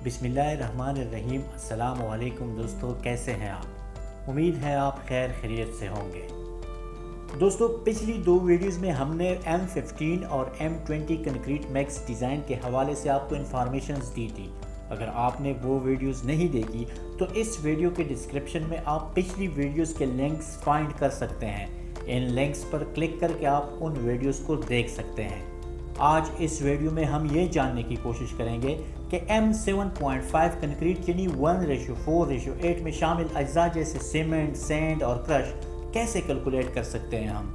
बिस्मिल्लाहिर्रहमानिर्रहीम। अस्सलाम वालेकुम दोस्तों, कैसे हैं आप? उम्मीद है आप खैर खैरियत से होंगे। दोस्तों, पिछली दो वीडियोस में हमने M15 और M20 कंक्रीट मैक्स डिज़ाइन के हवाले से आपको इन्फॉर्मेशंस दी थी। अगर आपने वो वीडियोस नहीं देखी तो इस वीडियो के डिस्क्रिप्शन में आप पिछली वीडियोस के लिंक्स फाइंड कर सकते हैं। इन लिंक्स पर क्लिक करके आप उन वीडियोस को देख सकते हैं। आज इस वीडियो में हम ये जानने की कोशिश करेंगे कि M7.5 कंक्रीट यानी 1:4:8 में शामिल अज्जा जैसे सीमेंट, सैंड और क्रश कैसे कैलकुलेट कर सकते हैं हम।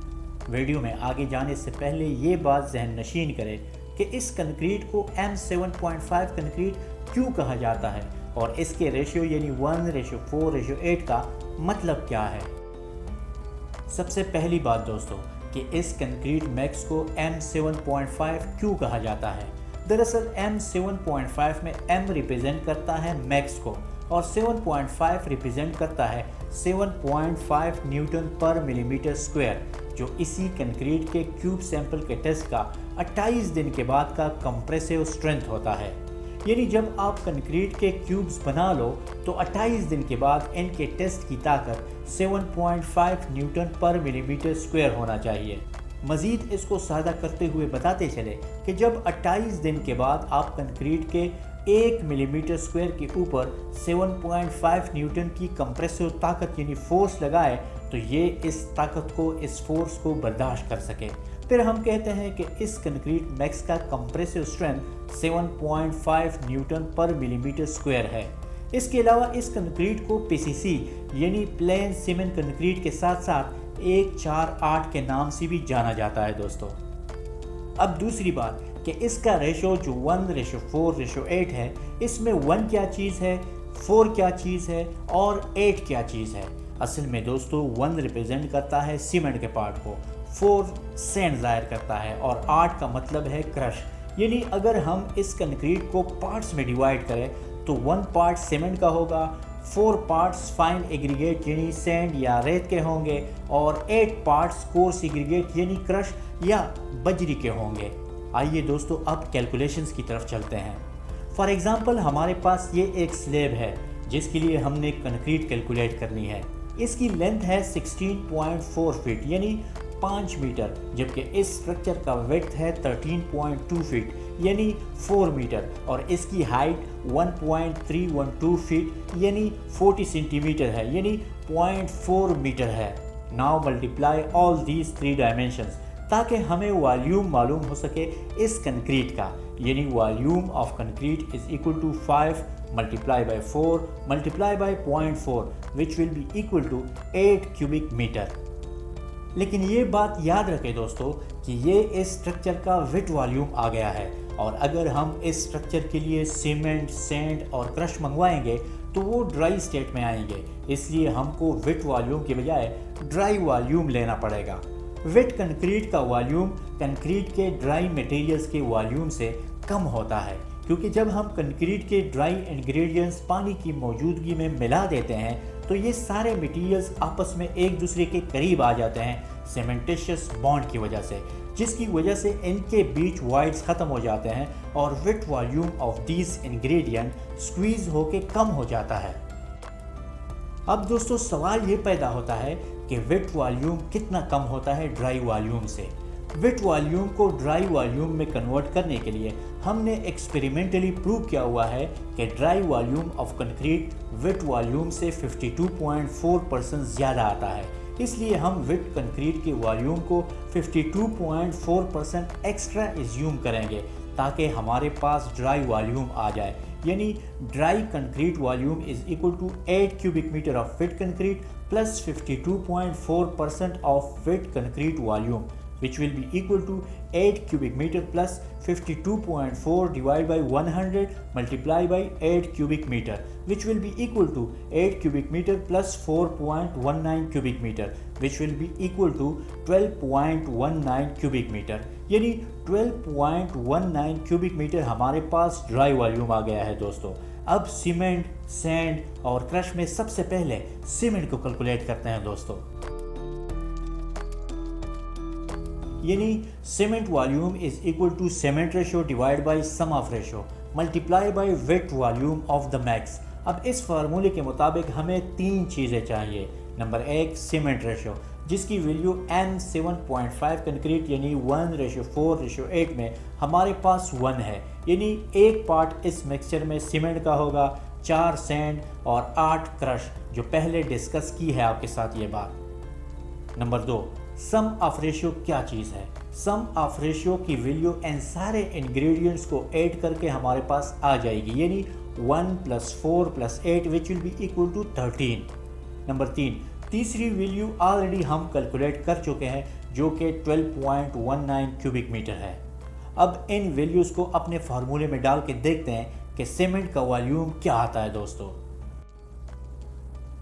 वीडियो में आगे जाने से पहले ये बात जहन नशीन करें कि इस कंक्रीट को M7.5 कंक्रीट क्यों कहा जाता है और इसके रेशियो यानी 1:4:8 का मतलब क्या है। सबसे पहली बात दोस्तों कि इस कंक्रीट मैक्स को M7.5 क्यों कहा जाता है। दरअसल M7.5 में M रिप्रेजेंट करता है मैक्स को और 7.5 रिप्रेजेंट करता है 7.5 न्यूटन पर मिलीमीटर स्क्वायर, जो इसी कंक्रीट के क्यूब सैंपल के टेस्ट का 28 दिन के बाद का कंप्रेसिव स्ट्रेंथ होता है। यानी जब आप कंक्रीट के क्यूब्स बना लो तो 28 दिन के बाद इनके टेस्ट की ताकत 7.5 न्यूटन पर मिलीमीटर स्क्वायर होना चाहिए। मज़ीद इसको सादा करते हुए बताते चले कि जब 28 दिन के बाद आप कंक्रीट के 1 मिलीमीटर स्क्वायर के ऊपर 7.5 न्यूटन की कंप्रेसिव ताकत यानी फोर्स लगाए तो ये इस ताकत को, इस फोर्स को बर्दाश्त कर सके। फिर हम कहते हैं कि इस कंक्रीट मैक्स का कंप्रेसिव स्ट्रेंथ 7.5 न्यूटन पर मिलीमीटर स्क्वायर है। इसके अलावा इस कंक्रीट को पीसीसी यानी प्लेन सीमेंट कंक्रीट के साथ साथ 148 के नाम से भी जाना जाता है दोस्तों। अब दूसरी बात कि इसका रेशो जो 1:4:8 है, इसमें 1 क्या चीज़ है, 4 क्या चीज़ है और 8 क्या चीज़ है। असल में दोस्तों 1 रिप्रेजेंट करता है सीमेंट के पार्ट को, 4 सैंड ज़ाहिर करता है और 8 का मतलब है क्रश। यानी अगर हम इस कंक्रीट को पार्ट्स में डिवाइड करें तो 1 पार्ट सीमेंट का होगा, 4 पार्ट्स फाइन एग्रीगेट यानी सैंड या रेत के होंगे और 8 पार्ट्स कोर्स एग्रीगेट यानी क्रश या बजरी के होंगे। आइए दोस्तों अब कैलकुलेशंस की तरफ चलते हैं। फॉर एग्जांपल हमारे पास ये एक स्लैब है जिसके लिए हमने कंक्रीट कैलकुलेट करनी है। इसकी लेंथ है 16.4 फीट यानी 5 मीटर, जबकि इस स्ट्रक्चर का विड्थ है 13.2 फीट यानी 4 मीटर और इसकी हाइट 1.312 फीट यानी 40 सेंटीमीटर है यानी 0.4 मीटर है। Now multiply all these 3 dimensions ताकि हमें वॉल्यूम मालूम हो सके इस कंक्रीट का, यानी volume of concrete is equal to 5 multiply by 4 multiply by 0.4 which will be equal to 8 cubic metre. लेकिन ये बात याद रखें दोस्तों कि ये इस स्ट्रक्चर का विट वॉल्यूम आ गया है और अगर हम इस स्ट्रक्चर के लिए सीमेंट, सैंड और क्रश मंगवाएंगे तो वो ड्राई स्टेट में आएंगे, इसलिए हमको विट वॉल्यूम के बजाय ड्राई वॉल्यूम लेना पड़ेगा। वेट कंक्रीट का वॉल्यूम कंक्रीट के ड्राई मटेरियल्स के वॉल्यूम से कम होता है, क्योंकि जब हम कंक्रीट के ड्राई इंग्रेडिएंट्स पानी की मौजूदगी में मिला देते हैं तो ये सारे मटेरियल्स आपस में एक दूसरे के करीब आ जाते हैं सीमेंटिशियस बॉन्ड की वजह से, जिसकी वजह से इनके बीच वॉइड्स ख़त्म हो जाते हैं और wet volume of these ingredient squeeze होके कम हो जाता है। अब दोस्तों सवाल ये पैदा होता है कि वेट वॉल्यूम कितना कम होता है ड्राई वॉल्यूम से। वेट वॉल्यूम को ड्राई वॉल्यूम में कन्वर्ट करने के लिए हमने एक्सपेरिमेंटली प्रूव किया हुआ है कि dry volume of concrete wet volume से 52.4% ज़्यादा आता है। इसलिए हम वेट कंक्रीट के वॉल्यूम को 52.4% एक्स्ट्रा एज्यूम करेंगे ताकि हमारे पास ड्राई वॉल्यूम आ जाए, यानी dry concrete volume is equal to 8 cubic metre of wet concrete plus 52.4% of wet concrete volume which will be equal to 8 cubic meter plus 52.4 divided by 100 multiplied by 8 cubic meter which will be equal to 8 cubic meter plus 4.19 cubic meter which will be equal to 12.19 cubic meter। यानी 12.19 cubic meter हमारे पास dry volume आ गया है दोस्तों। अब cement, sand और crush में सबसे पहले सीमेंट को कैलकुलेट करते हैं दोस्तों। यानी cement volume is equal to cement ratio divide by sum of ratio. Multiply by wet volume of the mix. अब इस फार्मूले के मुताबिक हमें 3 चीज़ें चाहिए। नंबर 1 सीमेंट रेशो, जिसकी वैल्यू M7.5 कंक्रीट यानी 1:4:8 में हमारे पास 1 है, यानी 1 पार्ट इस मिक्सचर में सीमेंट का होगा, 4 सैंड और 8 क्रश, जो पहले डिस्कस की है आपके साथ ये बात। नंबर 2 सम ऑफ रेशियो क्या चीज़ है। सम ऑफ रेशियो की वैल्यू इन सारे इंग्रेडिएंट्स को ऐड करके हमारे पास आ जाएगी, यानी 1 + 4 + 8 which will be equal to 13। Number 3 तीसरी वैल्यू ऑलरेडी हम कैलकुलेट कर चुके हैं, जो कि 12.19 क्यूबिक मीटर है। अब इन वैल्यूज़ को अपने फार्मूले में डाल के देखते हैं कि सीमेंट का वॉल्यूम क्या आता है दोस्तों।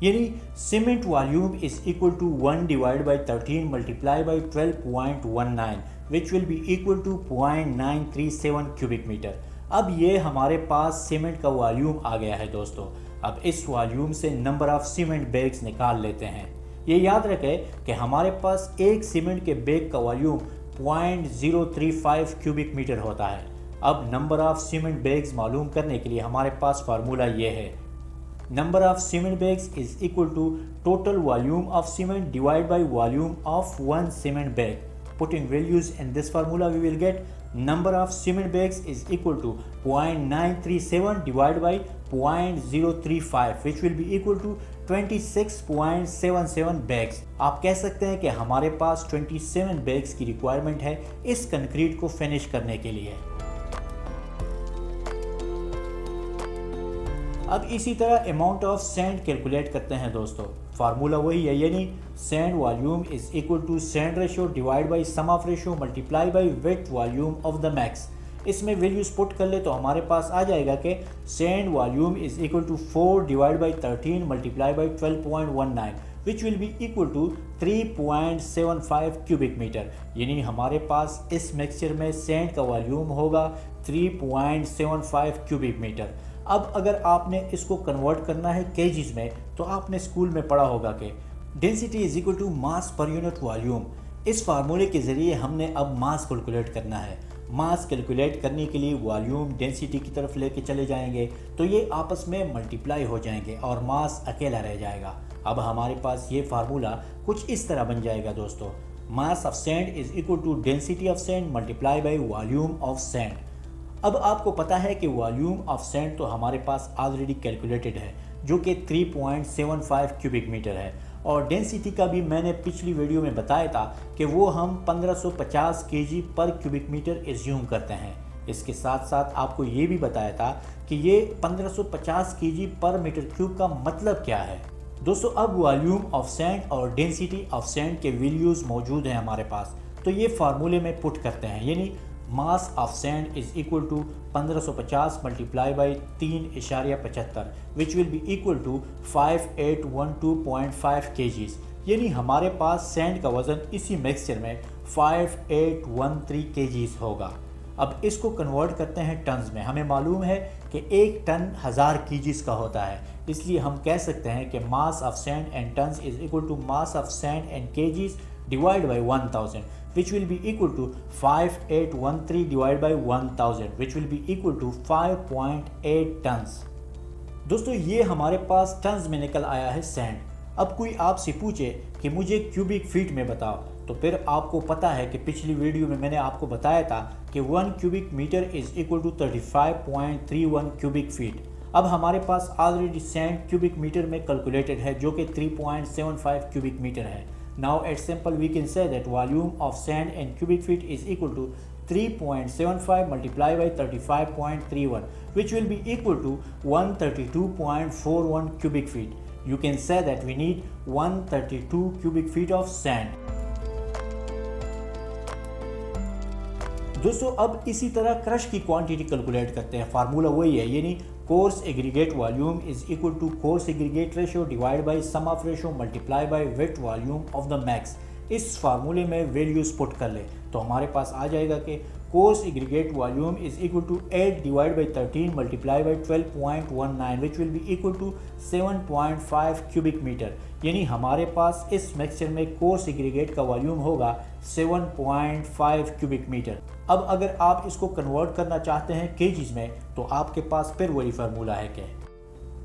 यानी cement volume is equal to 1 divide by 13 multiply by 12.19 which will be equal to 0.937 cubic metre. अब ये हमारे पास सीमेंट का वॉल्यूम आ गया है दोस्तों। अब इस वॉल्यूम से नंबर ऑफ सीमेंट बैग्स निकाल लेते हैं। ये याद रखें कि हमारे पास एक सीमेंट के बैग का वॉल्यूम 0.035 क्यूबिक मीटर होता है। अब नंबर ऑफ सीमेंट बैग्स मालूम करने के लिए हमारे पास फार्मूला ये है, number of cement bags is equal to total volume of cement divide by volume of 1 cement bag. Putting values in this formula, we will get number of cement bags is equal to 0.937 divided by 0.035 which will be equal to 26.77 bags। आप कह सकते हैं कि हमारे पास 27 bags की requirement है इस concrete को फिनिश करने के लिए। अब इसी तरह अमाउंट ऑफ सैंड कैलकुलेट करते हैं दोस्तों। फार्मूला वही है, यानी sand volume is equal to sand ratio divide by sum of ratio multiply by wet volume of the mix. इसमें वैल्यूज पुट कर ले तो हमारे पास आ जाएगा कि sand volume is equal to 4 divide by 13 multiply by 12.19 which will be equal to 3.75 cubic metre. यानी हमारे पास इस मिक्सचर में सैंड का वॉल्यूम होगा 3.75 क्यूबिक मीटर। अब अगर आपने इसको कन्वर्ट करना है केजीज में, तो आपने स्कूल में पढ़ा होगा कि density is equal to mass per unit volume. इस फार्मूले के ज़रिए हमने अब मास कैलकुलेट करना है। मास कैलकुलेट करने के लिए वॉल्यूम डेंसिटी की तरफ लेके चले जाएंगे तो ये आपस में मल्टीप्लाई हो जाएंगे और मास अकेला रह जाएगा। अब हमारे पास ये फार्मूला कुछ इस तरह बन जाएगा दोस्तों, mass of sand is equal to density of sand multiply by volume of sand. अब आपको पता है कि वॉल्यूम ऑफ सैंड तो हमारे पास ऑलरेडी कैलकुलेटेड है, जो कि 3.75 क्यूबिक मीटर है, और डेंसिटी का भी मैंने पिछली वीडियो में बताया था कि वो हम 1550 केजी पर क्यूबिक मीटर एज्यूम करते हैं। इसके साथ साथ आपको ये भी बताया था कि ये 1550 केजी पर मीटर क्यूब का मतलब क्या है। दोस्तों अब वॉल्यूम ऑफ सैंड और डेंसिटी ऑफ सैंड के वैल्यूज़ मौजूद हैं हमारे पास, तो ये फार्मूले में पुट करते हैं, यानी mass of sand is equal to 1550 multiply by 3.75 which will be equal to 5812.5 KGs. यानी हमारे पास सैंड का वज़न इसी मिक्सचर में 5813 केजीज होगा। अब इसको कन्वर्ट करते हैं टन्स में। हमें मालूम है कि 1 टन 1000 केजीज का होता है, इसलिए हम कह सकते हैं कि mass of sand and tons is equal to mass of sand and KGs divide by 1000 which will be equal to 5813 divided by 1000 which will be equal to 5.8 tons। दोस्तों ये हमारे पास टन्स में निकल आया है सैंड। अब कोई आपसे पूछे कि मुझे क्यूबिक फीट में बताओ, तो फिर आपको पता है कि पिछली वीडियो में मैंने आपको बताया था कि 1 cubic metre is equal to 35.31 cubic feet. अब हमारे पास ऑलरेडी सैंड क्यूबिक मीटर में कैलकुलेटेड है, जो कि 3.75 क्यूबिक मीटर है। Now it's simple, we can say that volume of sand in cubic feet is equal to 3.75 multiplied by 35.31 which will be equal to 132.41 cubic feet. You can say that we need 132 cubic feet of sand। दोस्तों अब इसी तरह crush की quantity calculate करते हैं। Formula वही है, यानी coarse aggregate volume is equal to coarse aggregate ratio divide by sum of ratio multiply by wet volume of the mix. इस फार्मूले में वैल्यूज़ पुट कर ले तो हमारे पास आ जाएगा कि coarse aggregate volume is equal to 8 divide by 13 multiply by 12.19 which will be equal to 7.5 cubic metre. यानी हमारे पास इस मिक्सचर में कोर्स एग्रीगेट का वॉल्यूम होगा 7.5 क्यूबिक मीटर। अब अगर आप इसको कन्वर्ट करना चाहते हैं केजीज में तो आपके पास फिर वही फार्मूला है कि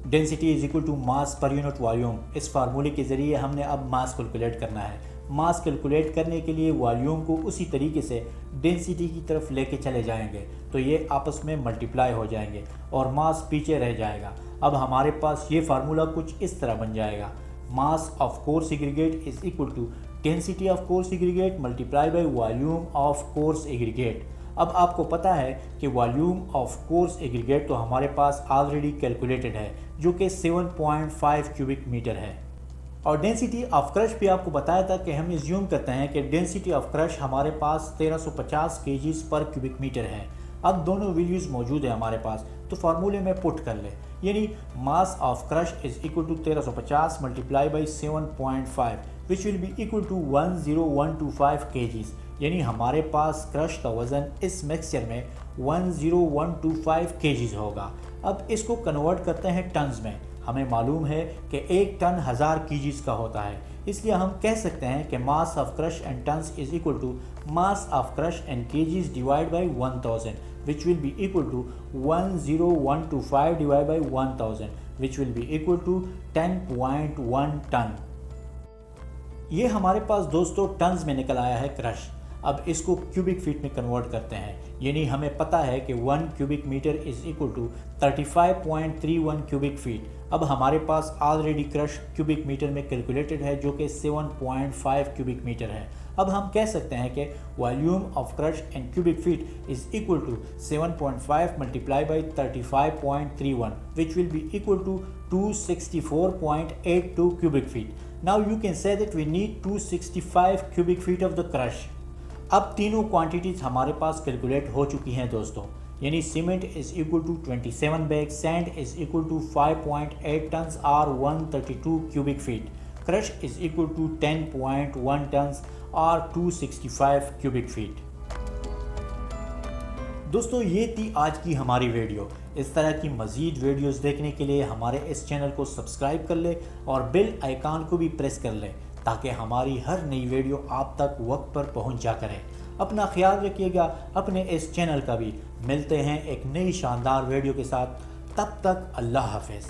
density is equal to mass per unit volume. इस फार्मूले के ज़रिए हमने अब मास कैलकुलेट करना है। मास कैलकुलेट करने के लिए वॉल्यूम को उसी तरीके से डेंसिटी की तरफ लेके चले जाएंगे तो ये आपस में मल्टीप्लाई हो जाएंगे और मास पीछे रह जाएगा। अब हमारे पास ये फार्मूला कुछ इस तरह बन जाएगा, mass of coarse aggregate is equal to density of coarse aggregate multiply by volume of coarse aggregate. अब आपको पता है कि वॉल्यूम ऑफ कोर्स एग्रीगेट तो हमारे पास ऑलरेडी कैलकुलेटेड है जो कि 7.5 क्यूबिक मीटर है। और डेंसिटी ऑफ क्रश भी आपको बताया था कि हम एज्यूम करते हैं कि डेंसिटी ऑफ क्रश हमारे पास 1350 केजीज पर क्यूबिक मीटर है। अब दोनों वैल्यूज़ मौजूद है हमारे पास तो फार्मूले में पुट कर ले, यानी mass of crush is equal to 1350 multiply by 7.5 which will be equal to 10125 KGs. यानी हमारे पास क्रश का वज़न इस मिक्सचर में 10125 केजीज होगा। अब इसको कन्वर्ट करते हैं टन्स में। हमें मालूम है कि 1 टन 1000 केजीज का होता है, इसलिए हम कह सकते हैं कि mass of crush and tons is equal to mass of crush and KGs divide by 1000 which will be equal to 10125 divide by 1000 which will be equal to 10.1 ton. ये हमारे पास दोस्तों टन्स में निकल आया है क्रश। अब इसको क्यूबिक फीट में कन्वर्ट करते हैं, यानी हमें पता है कि 1 cubic metre is equal to 35.31 cubic feet. अब हमारे पास ऑलरेडी क्रश क्यूबिक मीटर में कैलकुलेटेड है जो कि 7.5 क्यूबिक मीटर है। अब हम कह सकते हैं कि volume of crush in cubic feet is equal to 7.5 multiply by 35.31 which will be equal to 264.82 cubic feet. Now you can say that we need 265 cubic feet of the crush. अब तीनों quantities हमारे पास calculate हो चुकी हैं दोस्तों, यानी cement is equal to 27 bag, sand is equal to 5.8 tons और 132 cubic feet, crush is equal to 10.1 tons और 265 क्यूबिक फीट। दोस्तों ये थी आज की हमारी वीडियो। इस तरह की मज़ीद वीडियोस देखने के लिए हमारे इस चैनल को सब्सक्राइब कर ले और बेल आइकन को भी प्रेस कर ले ताकि हमारी हर नई वीडियो आप तक वक्त पर पहुंच जा करें। अपना ख्याल रखिएगा, अपने इस चैनल का भी। मिलते हैं एक नई शानदार वीडियो के साथ, तब तक अल्लाह हाफ़िज़।